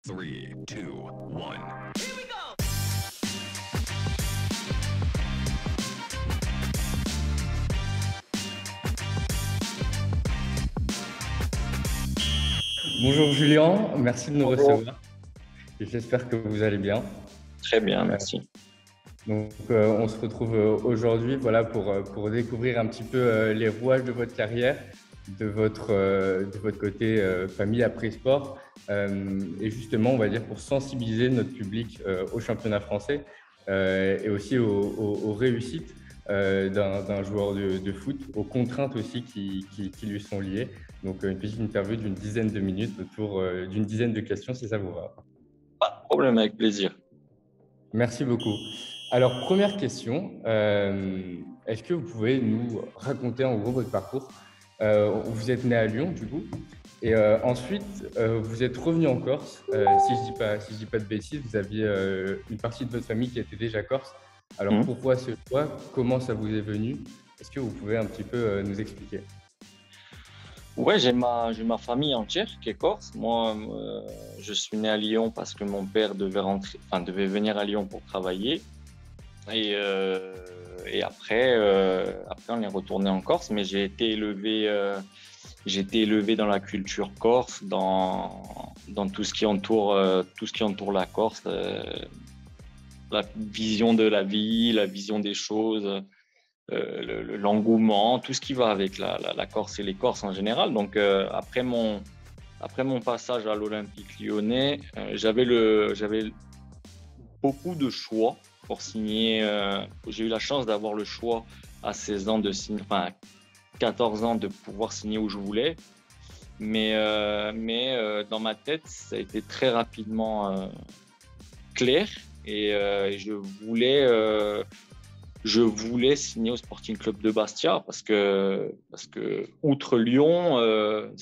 3, 2, 1. Bonjour Julien, merci de nous Bonjour. recevoir et j'espère que vous allez bien. Très bien, Euh, merci. on se retrouve aujourd'hui pour découvrir un petit peu les rouages de votre carrière, de votre côté famille après sport et justement on va dire pour sensibiliser notre public au championnat français et aussi aux réussites d'un joueur de foot, aux contraintes aussi qui lui sont liées. Donc une petite interview d'une dizaine de minutes autour d'une dizaine de questions si ça vous va. Pas de problème, avec plaisir. Merci beaucoup. Alors, première question, est-ce que vous pouvez nous raconter en gros votre parcours? Vous êtes né à Lyon, du coup, et ensuite, vous êtes revenu en Corse. Si je dis pas de bêtises, vous aviez une partie de votre famille qui était déjà corse. Alors, Mhm. pourquoi ce choix? Comment ça vous est venu? Est-ce que vous pouvez un petit peu nous expliquer? Ouais, j'ai ma famille entière qui est corse. Moi, je suis né à Lyon parce que mon père devait venir à Lyon pour travailler. Et après, on est retourné en Corse, mais j'ai été élevé dans la culture corse, dans tout ce qui entoure la Corse, la vision de la vie, la vision des choses. L'engouement, tout ce qui va avec la Corse et les Corses en général. Donc, après mon passage à l'Olympique lyonnais, j'avais beaucoup de choix pour signer. J'ai eu la chance d'avoir le choix à 16 ans de signer, enfin, 14 ans de pouvoir signer où je voulais. Mais dans ma tête, ça a été très rapidement clair et je voulais signer au Sporting Club de Bastia parce que outre Lyon, le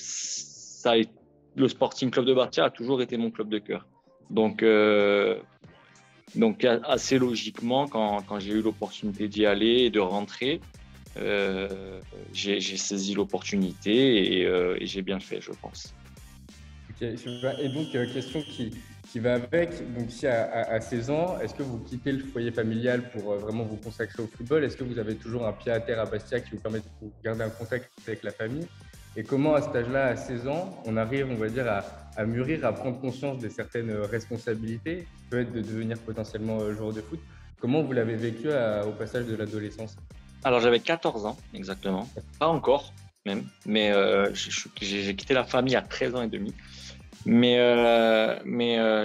Sporting Club de Bastia a toujours été mon club de cœur. Donc, assez logiquement, quand j'ai eu l'opportunité d'y aller et de rentrer, j'ai saisi l'opportunité et j'ai bien fait, je pense. Ok, super. Et donc, question qui va avec, donc si à 16 ans, est-ce que vous quittez le foyer familial pour vraiment vous consacrer au football? Est-ce que vous avez toujours un pied à terre à Bastia qui vous permet de garder un contact avec la famille? Et comment, à cet âge-là, à 16 ans, on arrive, on va dire, à mûrir, à prendre conscience de certaines responsabilités, qui peut être de devenir potentiellement joueur de foot? Comment vous l'avez vécu au passage de l'adolescence? Alors, j'avais 14 ans, exactement. Pas encore, même. Mais j'ai quitté la famille à 13 ans et demi. Mais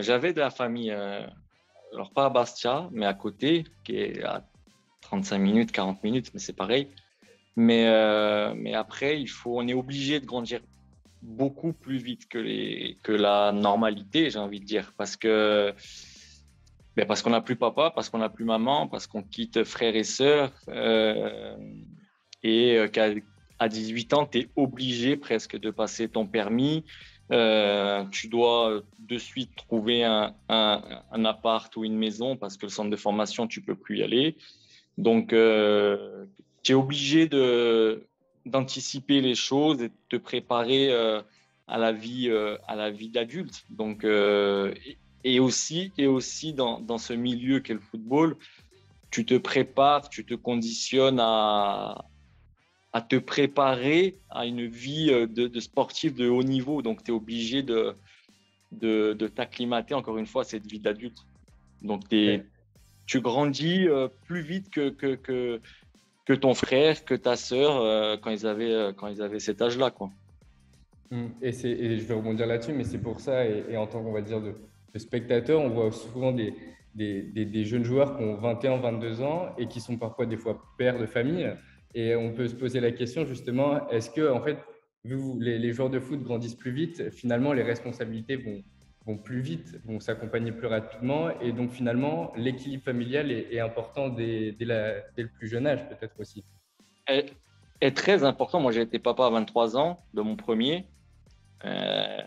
j'avais de la famille, alors pas à Bastia, mais à côté, qui est à 35 minutes, 40 minutes, mais c'est pareil. Mais après, on est obligé de grandir beaucoup plus vite que la normalité, j'ai envie de dire, parce qu'on n'a plus papa, parce qu'on n'a plus maman, parce qu'on quitte frères et sœurs, qu'à à 18 ans, tu es obligé presque de passer ton permis. Tu dois de suite trouver un appart ou une maison parce que le centre de formation, tu peux plus y aller. Donc, tu es obligé d'anticiper les choses et de te préparer à la vie d'adulte. Donc, et aussi dans ce milieu qu'est le football, tu te prépares, tu te conditionnes à te préparer à une vie de sportif de haut niveau. Donc, tu es obligé de t'acclimater, encore une fois, à cette vie d'adulte. Donc, tu grandis plus vite que ton frère, que ta sœur quand ils avaient cet âge-là, quoi. Et je vais rebondir là-dessus, mais c'est pour ça, et en tant qu'on va dire de spectateur, on voit souvent des jeunes joueurs qui ont 21, 22 ans et qui sont parfois des fois pères de famille. Et on peut se poser la question justement, est-ce que, en fait, vu que les joueurs de foot grandissent plus vite, finalement, les responsabilités vont plus vite, vont s'accompagner plus rapidement. Et donc, finalement, l'équilibre familial est important dès le plus jeune âge, peut-être aussi. Est, est très important. Moi, j'ai été papa à 23 ans de mon premier. Euh,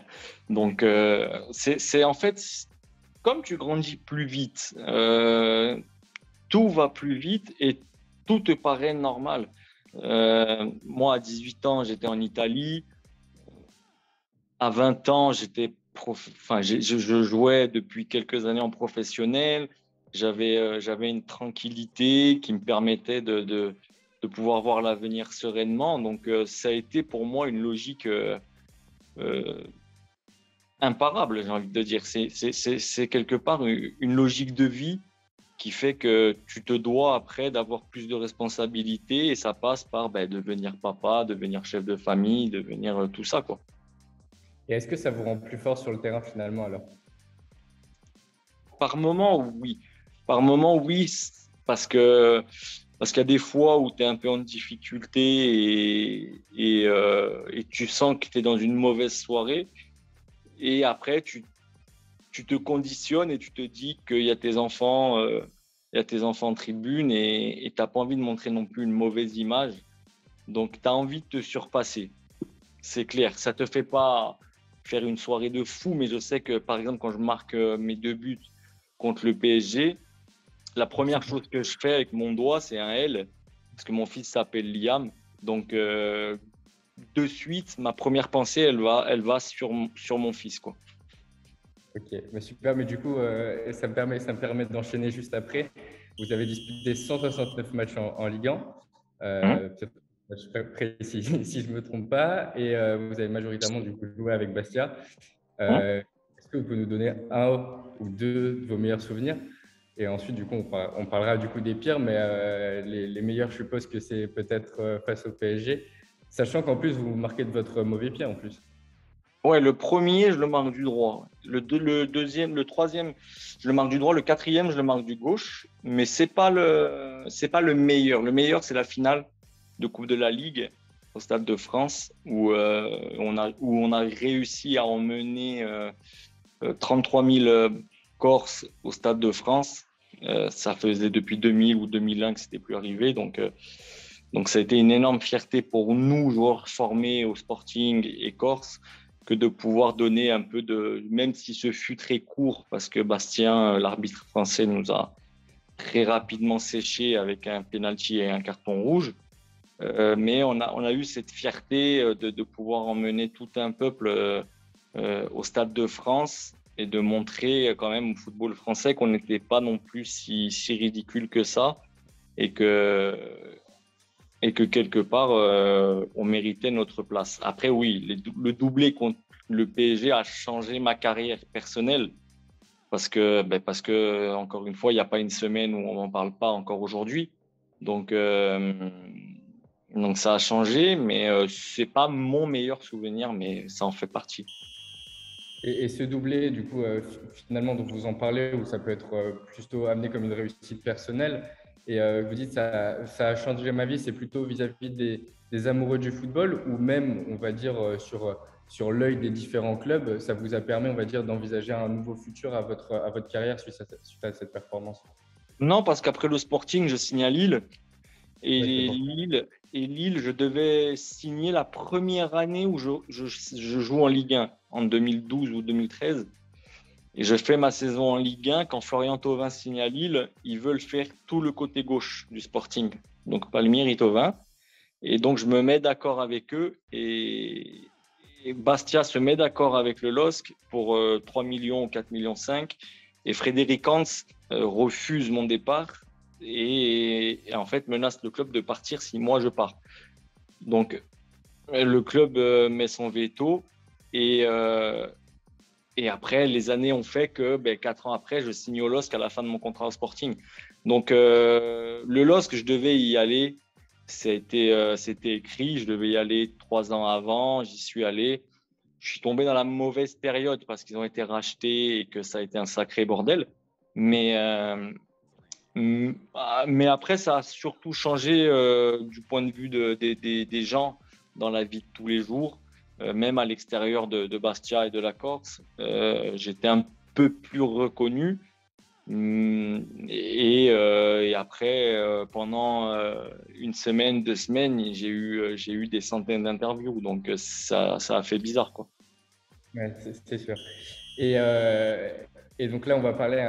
donc, c'est en fait, comme tu grandis plus vite, tout va plus vite et tout te paraît normal. Moi, à 18 ans, j'étais en Italie. À 20 ans, j'étais je jouais depuis quelques années en professionnel. J'avais une tranquillité qui me permettait de pouvoir voir l'avenir sereinement. Donc, ça a été pour moi une logique euh, imparable, j'ai envie de dire. C'est quelque part une logique de vie qui fait que tu te dois après d'avoir plus de responsabilités et ça passe par devenir papa, devenir chef de famille, devenir tout ça, quoi. Et est-ce que ça vous rend plus fort sur le terrain finalement alors? Par moment, oui. Par moment, oui, parce qu'il y a des fois où tu es un peu en difficulté et tu sens que tu es dans une mauvaise soirée. Et après, tu te conditionnes et tu te dis qu'il y a tes enfants, il y a tes enfants en tribune et tu n'as pas envie de montrer non plus une mauvaise image. Donc, tu as envie de te surpasser. C'est clair. Ça ne te fait pas faire une soirée de fou, mais je sais que, par exemple, quand je marque mes 2 buts contre le PSG, la première chose que je fais avec mon doigt, c'est un L, parce que mon fils s'appelle Liam. Donc, de suite, ma première pensée, elle va sur mon fils, quoi. Ok, mais super. Mais du coup, ça me permet d'enchaîner juste après. Vous avez disputé 169 matchs en Ligue 1. Peut-être je suis pas précis si je ne me trompe pas. Et vous avez majoritairement du coup joué avec Bastia. Est-ce que vous pouvez nous donner un ou deux de vos meilleurs souvenirs? Et ensuite, du coup, on parlera du coup des pires, mais les meilleurs, je suppose que c'est peut-être face au PSG, sachant qu'en plus, vous marquez de votre mauvais pied en plus. Ouais, le premier, je le marque du droit. Le deuxième, le troisième, je le marque du droit. Le quatrième, je le marque du gauche. Mais c'est pas le meilleur. Le meilleur, c'est la finale de Coupe de la Ligue au Stade de France où on a réussi à emmener 33 000 Corses au Stade de France. Ça faisait depuis 2000 ou 2001 que c'était plus arrivé. Donc, ça a été une énorme fierté pour nous, joueurs formés au Sporting et Corse, que de pouvoir donner un peu de, même si ce fut très court, parce que Bastien, l'arbitre français, nous a très rapidement séché avec un penalty et un carton rouge. Mais on a eu cette fierté de pouvoir emmener tout un peuple au Stade de France et de montrer quand même au football français qu'on n'était pas non plus si ridicule que ça et que, et que quelque part, on méritait notre place. Après, oui, le doublé contre le PSG a changé ma carrière personnelle parce que encore une fois, il n'y a pas une semaine où on n'en parle pas encore aujourd'hui. Donc, donc ça a changé, mais c'est pas mon meilleur souvenir, mais ça en fait partie. Et ce doublé, du coup, finalement, dont vous en parlez, où ça peut être plutôt amené comme une réussite personnelle, et vous dites ça a changé ma vie, c'est plutôt vis-à-vis des amoureux du football, ou même, on va dire, sur l'œil des différents clubs, ça vous a permis, on va dire, d'envisager un nouveau futur à votre carrière suite à cette performance? Non, parce qu'après le Sporting, je signe à Lille. Et Ouais, c'est bon. Lille, je devais signer la première année où je joue en Ligue 1, en 2012 ou 2013. Et je fais ma saison en Ligue 1. Quand Florian Thauvin signe à Lille, ils veulent faire tout le côté gauche du Sporting. Donc Palmieri et Thauvin. Et donc je me mets d'accord avec eux. Et Bastia se met d'accord avec le LOSC pour 3 millions ou 4 millions 5. Et Frédéric Hans refuse mon départ et en fait menace le club de partir si moi je pars. Donc le club met son veto et, euh, et après les années ont fait que 4 ans après je signe au LOSC à la fin de mon contrat au Sporting. Donc le LOSC, je devais y aller, c'était écrit, je devais y aller 3 ans avant, j'y suis allé. Je suis tombé dans la mauvaise période parce qu'ils ont été rachetés et que ça a été un sacré bordel. Mais, mais après, ça a surtout changé du point de vue des gens dans la vie de tous les jours, même à l'extérieur de Bastia et de la Corse. J'étais un peu plus reconnu. Et après, pendant une semaine, 2 semaines, j'ai eu des centaines d'interviews. Donc, ça a fait bizarre, quoi. Ouais, c'est sûr. Et, euh, et donc là, on va parler,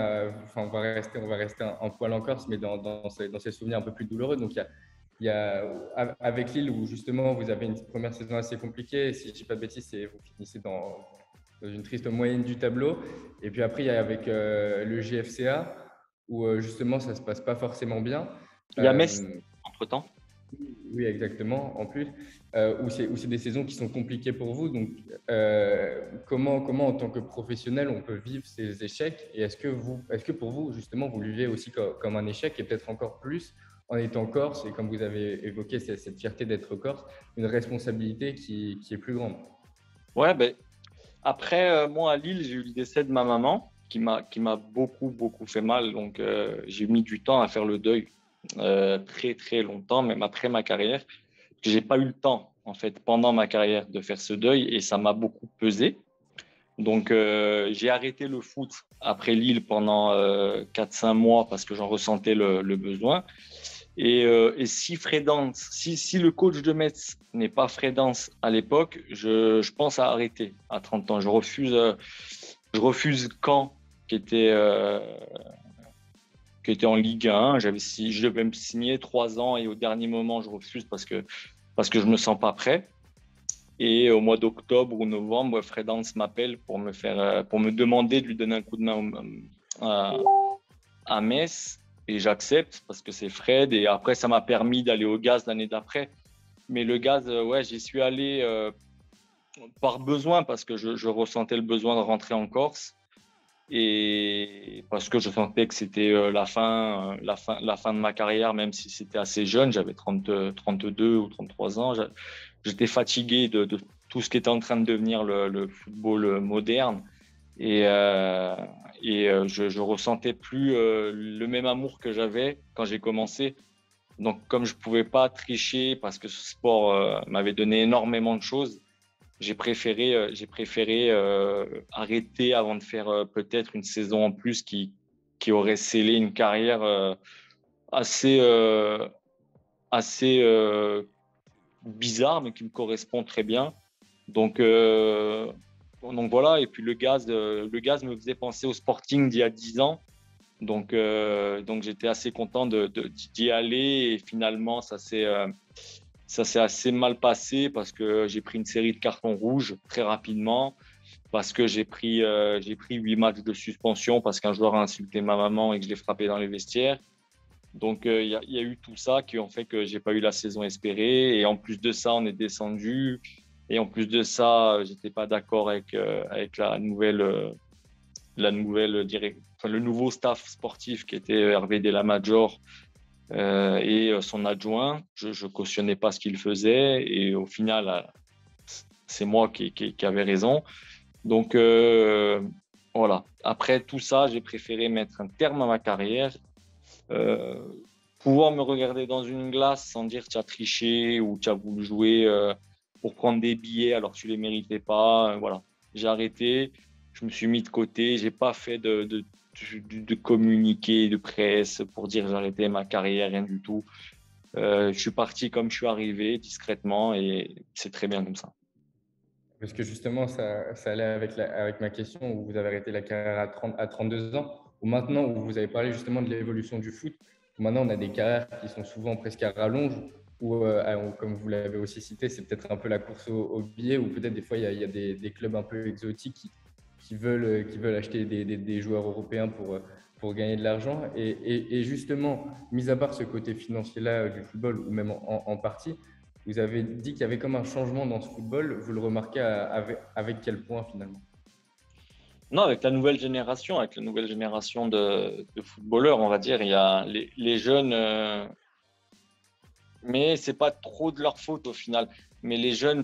enfin, on va rester un poil en Corse, mais dans ces souvenirs un peu plus douloureux. Donc, il y a avec Lille, où justement, vous avez une première saison assez compliquée. Et si je ne dis pas de bêtises, vous finissez dans une triste moyenne du tableau. Et puis après, il y a avec le GFCA, où justement, ça ne se passe pas forcément bien. Il y a Metz entre-temps. Oui, exactement, en plus, où c'est des saisons qui sont compliquées pour vous. Donc, comment, en tant que professionnel, on peut vivre ces échecs? Et est-ce que pour vous, justement, vous le vivez aussi comme un échec et peut-être encore plus en étant corse et comme vous avez évoqué cette fierté d'être corse, une responsabilité qui est plus grande? Ouais, ben, après, moi, à Lille, j'ai eu le décès de ma maman qui m'a beaucoup, beaucoup fait mal. Donc, j'ai mis du temps à faire le deuil, très, très longtemps, même après ma carrière. J'ai pas eu le temps, en fait, pendant ma carrière, de faire ce deuil et ça m'a beaucoup pesé. Donc, j'ai arrêté le foot après Lille pendant 4-5 mois parce que j'en ressentais le besoin. Et si si le coach de Metz n'est pas Frédance à l'époque, je pense à arrêter à 30 ans. Je refuse Caen, qui était, euh, qui était en Ligue 1. Je devais me signer 3 ans et au dernier moment, je refuse parce que je ne me sens pas prêt. Et au mois d'octobre ou novembre, Frédance m'appelle pour me demander de lui donner un coup de main à, à Metz. Et j'accepte parce que c'est Fred. Et après, ça m'a permis d'aller au Gaz l'année d'après. Mais le Gaz, ouais, j'y suis allé par besoin parce que je ressentais le besoin de rentrer en Corse. Et parce que je sentais que c'était la fin de ma carrière, même si c'était assez jeune, j'avais 32 ou 33 ans. J'étais fatigué de tout ce qui était en train de devenir le football moderne. Et, euh, je ressentais plus le même amour que j'avais quand j'ai commencé. Donc, comme je ne pouvais pas tricher parce que ce sport m'avait donné énormément de choses, j'ai préféré arrêter avant de faire peut-être une saison en plus qui aurait scellé une carrière assez, assez bizarre, mais qui me correspond très bien. Donc, donc voilà, et puis le gaz me faisait penser au Sporting d'il y a 10 ans. Donc j'étais assez content d'y aller et finalement ça s'est assez mal passé parce que j'ai pris une série de cartons rouges très rapidement, parce que j'ai pris 8 matchs de suspension parce qu'un joueur a insulté ma maman et que je l'ai frappé dans les vestiaires. Donc y a eu tout ça qui ont fait que j'ai pas eu la saison espérée et en plus de ça on est descendu et en plus de ça j'étais pas d'accord avec le nouveau staff sportif qui était Hervé Delamajor et son adjoint. Je cautionnais pas ce qu'il faisait et au final, c'est moi qui avait raison. Donc voilà. Après tout ça, j'ai préféré mettre un terme à ma carrière. Euh, Pouvoir me regarder dans une glace sans dire tu as triché ou tu as voulu jouer pour prendre des billets alors que tu les méritais pas. Voilà. J'ai arrêté, je me suis mis de côté, j'ai pas fait de communiqué de presse pour dire j'ai arrêté ma carrière, rien du tout. Je suis parti comme je suis arrivé, discrètement, et c'est très bien comme ça. Parce que justement, ça allait avec ma question où vous avez arrêté la carrière à 32 ans, ou maintenant où vous avez parlé justement de l'évolution du foot, où maintenant on a des carrières qui sont souvent presque à rallonge, ou comme vous l'avez aussi cité, c'est peut-être un peu la course au billet, ou peut-être des fois il y a des clubs un peu exotiques qui veulent acheter des joueurs européens pour gagner de l'argent. Et justement, mis à part ce côté financier-là du football, ou même en partie, vous avez dit qu'il y avait comme un changement dans ce football. Vous le remarquez avec quel point finalement? Non, avec la nouvelle génération de footballeurs, on va dire, il y a les jeunes, mais c'est pas trop de leur faute au final. Mais les jeunes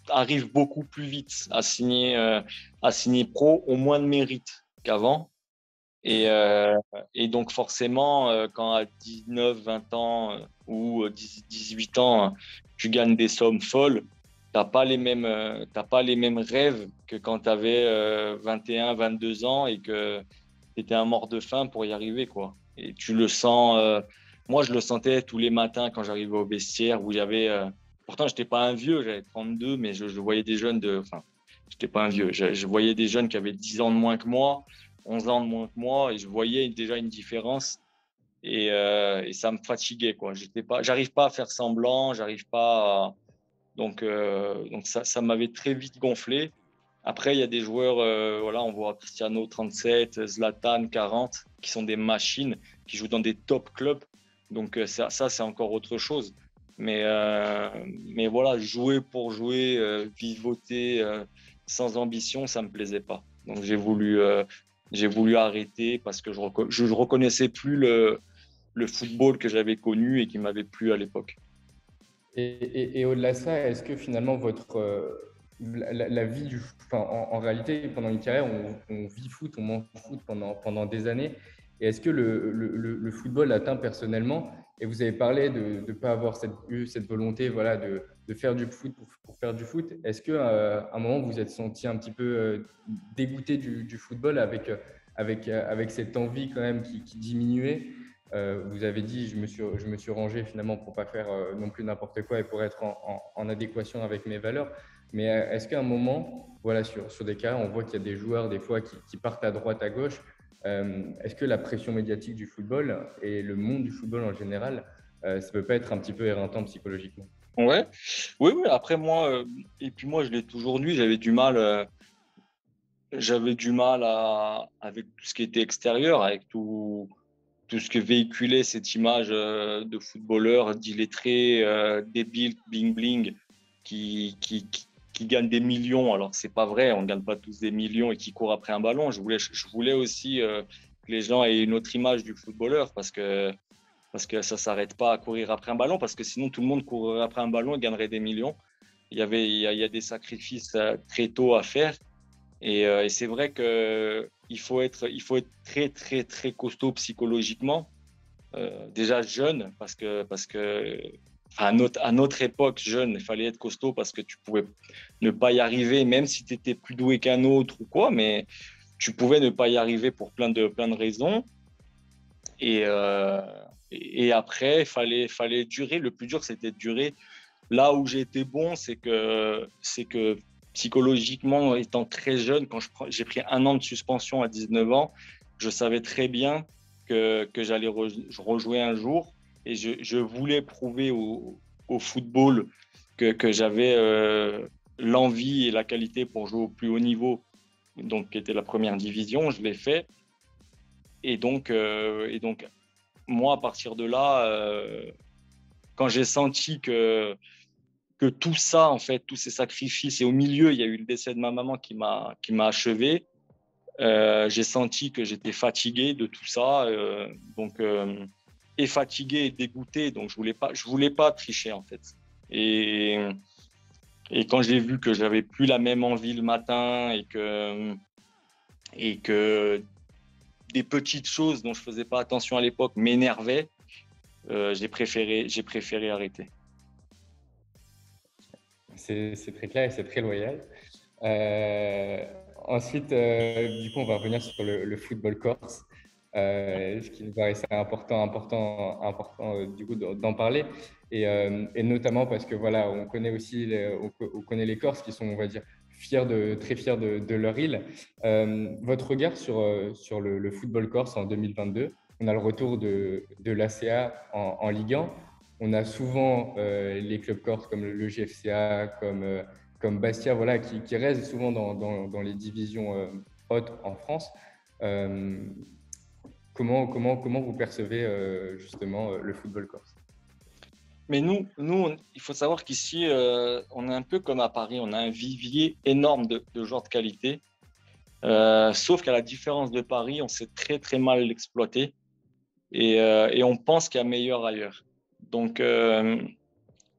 arrivent beaucoup plus vite à signer pro, au moins de mérite qu'avant. Et donc forcément, quand à 19, 20 ans ou 18 ans, tu gagnes des sommes folles, t'as pas les mêmes rêves que quand tu avais 21, 22 ans et que tu étais un mort de faim pour y arriver, quoi. Et tu le sens, moi je le sentais tous les matins quand j'arrivais au vestiaire où pourtant j'étais pas un vieux, j'avais 32, mais je voyais des jeunes enfin, j'étais pas un vieux, je voyais des jeunes qui avaient 10 ans de moins que moi, 11 ans de moins que moi, et je voyais déjà une différence et ça me fatiguait, quoi. J'arrive pas à faire semblant, j'arrive pas à... Donc ça m'avait très vite gonflé Après, il y a des joueurs, voilà, on voit Cristiano 37, Zlatan 40, qui sont des machines, qui jouent dans des top clubs. Donc ça c'est encore autre chose. Mais, euh, mais voilà, jouer pour jouer, vivoter sans ambition, ça me plaisait pas. Donc j'ai voulu arrêter parce que je reconnaissais plus le football que j'avais connu et qui m'avait plu à l'époque. Et au-delà de ça, est-ce que finalement la vie en réalité, pendant une carrière, on vit foot, on mange foot pendant des années. Et est-ce que le football atteint personnellement, et vous avez parlé de ne pas avoir eu cette volonté voilà, de faire du foot pour faire du foot, est-ce qu'à un moment, vous vous êtes senti un petit peu dégoûté du football avec cette envie quand même qui diminuait? Vous avez dit, je me suis rangé finalement pour ne pas faire non plus n'importe quoi et pour être en adéquation avec mes valeurs. Mais est-ce qu'à un moment, voilà, sur des cas, on voit qu'il y a des joueurs des fois qui partent à droite, à gauche. Est-ce que la pression médiatique du football et le monde du football en général, ça ne peut pas être un petit peu éreintant psychologiquement? Ouais, oui, oui. Après moi, et puis moi, je l'ai toujours dit, j'avais du mal avec tout ce qui était extérieur, avec tout ce que véhiculait cette image de footballeur d'illettré, débile, bling-bling, qui gagne des millions. Alors, c'est pas vrai, on ne gagne pas tous des millions et qui court après un ballon. Je voulais aussi que les gens aient une autre image du footballeur parce que ça ne s'arrête pas à courir après un ballon, parce que sinon, tout le monde courrait après un ballon et gagnerait des millions. Il y a des sacrifices très tôt à faire. Et c'est vrai qu'il faut être très, très, très costaud psychologiquement, déjà jeune, parce que à notre époque, jeune, il fallait être costaud parce que tu pouvais ne pas y arriver, même si tu étais plus doué qu'un autre ou quoi, mais tu pouvais ne pas y arriver pour plein de raisons. Et, euh, et après, fallait durer. Le plus dur, c'était de durer. Là où j'ai été bon, c'est que psychologiquement, étant très jeune, j'ai pris un an de suspension à 19 ans, je savais très bien que j'allais rejouer un jour et je voulais prouver au football que j'avais l'envie et la qualité pour jouer au plus haut niveau, donc qui était la première division. Je l'ai fait et donc moi, à partir de là, quand j'ai senti que tout ça, en fait, tous ces sacrifices, et au milieu, il y a eu le décès de ma maman qui m'a achevé. J'ai senti que j'étais fatigué de tout ça, et fatigué et dégoûté, donc je voulais pas tricher en fait. Et, et quand j'ai vu que j'avais plus la même envie le matin et que des petites choses dont je faisais pas attention à l'époque m'énervaient, j'ai préféré arrêter. C'est très clair et c'est très loyal. Ensuite, du coup, on va revenir sur le football corse, ce qui nous paraissait important du coup d'en parler, et notamment parce que voilà, on connaît aussi on connaît les Corses qui sont, on va dire, très fiers de leur île. Votre regard sur le football corse en 2022? On a le retour de l'ACA en Ligue 1. On a souvent les clubs corses comme le GFCA, comme Bastia, voilà, qui restent souvent dans les divisions hautes en France. Euh, comment vous percevez justement le football corse? Mais il faut savoir qu'ici, on est un peu comme à Paris, on a un vivier énorme de joueurs de qualité. Sauf qu'à la différence de Paris, on sait très très mal l'exploiter et on pense qu'il y a meilleur ailleurs. Donc, euh,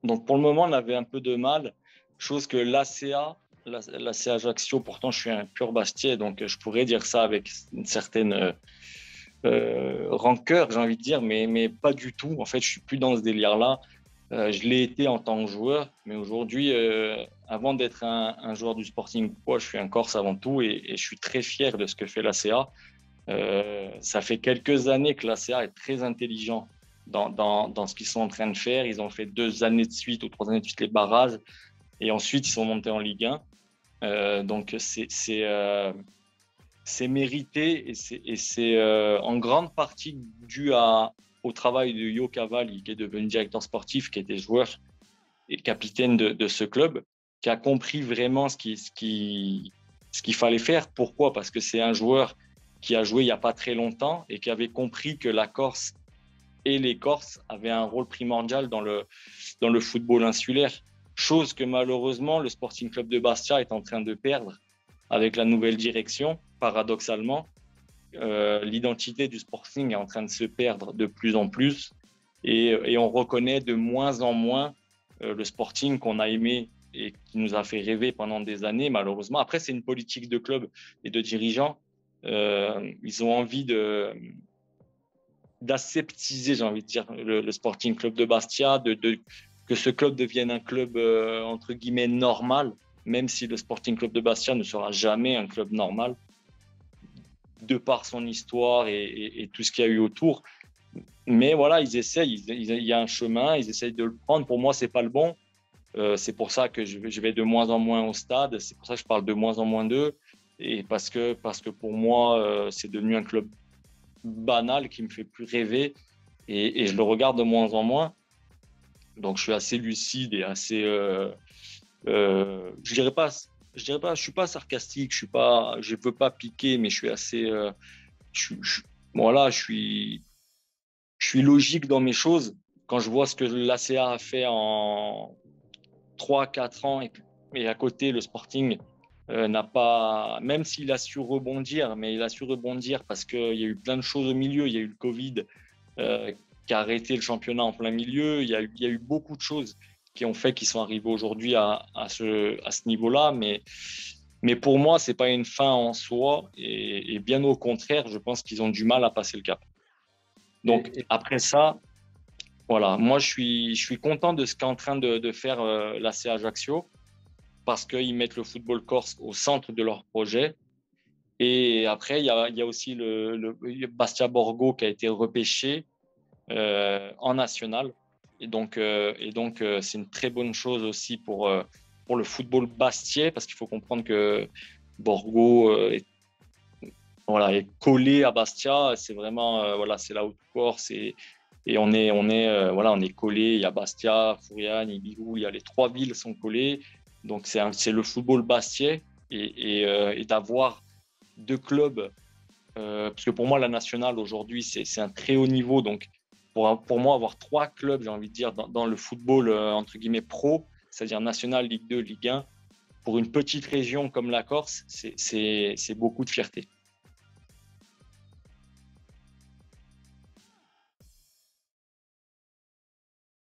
donc pour le moment, on avait un peu de mal, chose que l'ACA Ajaccio, pourtant je suis un pur Bastiais, donc je pourrais dire ça avec une certaine rancœur, j'ai envie de dire, mais pas du tout. En fait, je suis plus dans ce délire-là. Je l'ai été en tant que joueur, mais aujourd'hui, avant d'être un joueur du Sporting, je suis un Corse avant tout et je suis très fier de ce que fait l'ACA. Ça fait quelques années que l'ACA est très intelligent dans ce qu'ils sont en train de faire. Ils ont fait 2 années de suite ou 3 années de suite les barrages et ensuite ils sont montés en Ligue 1. Donc c'est mérité et c'est en grande partie dû au travail de Yo Cavalli, qui est devenu directeur sportif, qui était joueur et capitaine de ce club, qui a compris vraiment ce qui ce qu'il fallait faire. Pourquoi? Parce que c'est un joueur qui a joué il n'y a pas très longtemps et qui avait compris que la Corse et les Corses avaient un rôle primordial dans le football insulaire. Chose que malheureusement, le Sporting Club de Bastia est en train de perdre avec la nouvelle direction, paradoxalement. L'identité du Sporting est en train de se perdre de plus en plus et on reconnaît de moins en moins le Sporting qu'on a aimé et qui nous a fait rêver pendant des années, malheureusement. Après, c'est une politique de club et de dirigeants. Ils ont envie d'aseptiser, j'ai envie de dire, le Sporting Club de Bastia, que ce club devienne un club, entre guillemets, normal, même si le Sporting Club de Bastia ne sera jamais un club normal, de par son histoire et tout ce qu'il y a eu autour. Mais voilà, ils essayent, il y a un chemin, ils essayent de le prendre. Pour moi, c'est pas le bon. C'est pour ça que je vais de moins en moins au stade, c'est pour ça que je parle de moins en moins d'eux, et parce que pour moi, c'est devenu un club banal qui me fait plus rêver, et je le regarde de moins en moins. Donc je suis assez lucide et assez je dirais pas, je suis pas sarcastique, je veux pas piquer, mais je suis assez voilà, je suis logique dans mes choses. Quand je vois ce que l'ACA a fait en 3-4 ans, et à côté le Sporting n'a pas, même s'il a su rebondir, mais il a su rebondir parce qu'il y a eu plein de choses au milieu. Il y a eu le Covid qui a arrêté le championnat en plein milieu. Il y a eu beaucoup de choses qui ont fait qu'ils sont arrivés aujourd'hui à ce niveau-là. Mais pour moi, ce n'est pas une fin en soi. Et bien au contraire, je pense qu'ils ont du mal à passer le cap. Donc, après ça, voilà, moi, je suis content de ce qu'est en train de faire l'AC Ajaccio, parce qu'ils mettent le football corse au centre de leur projet. Et après, il y a aussi le Bastia Borgo qui a été repêché en national. Et donc, c'est une très bonne chose aussi pour le football bastiais, parce qu'il faut comprendre que Borgo est collé à Bastia. C'est vraiment voilà, c'est la Haute-Corse, et on est collé. Il y a Bastia, Furiane, Ibirou, il y a les 3 villes sont collées. Donc c'est le football bastiais, et d'avoir 2 clubs, parce que pour moi la nationale aujourd'hui c'est un très haut niveau. Donc pour moi avoir 3 clubs, j'ai envie de dire, dans le football entre guillemets pro, c'est-à-dire national, Ligue 2, Ligue 1, pour une petite région comme la Corse, c'est beaucoup de fierté.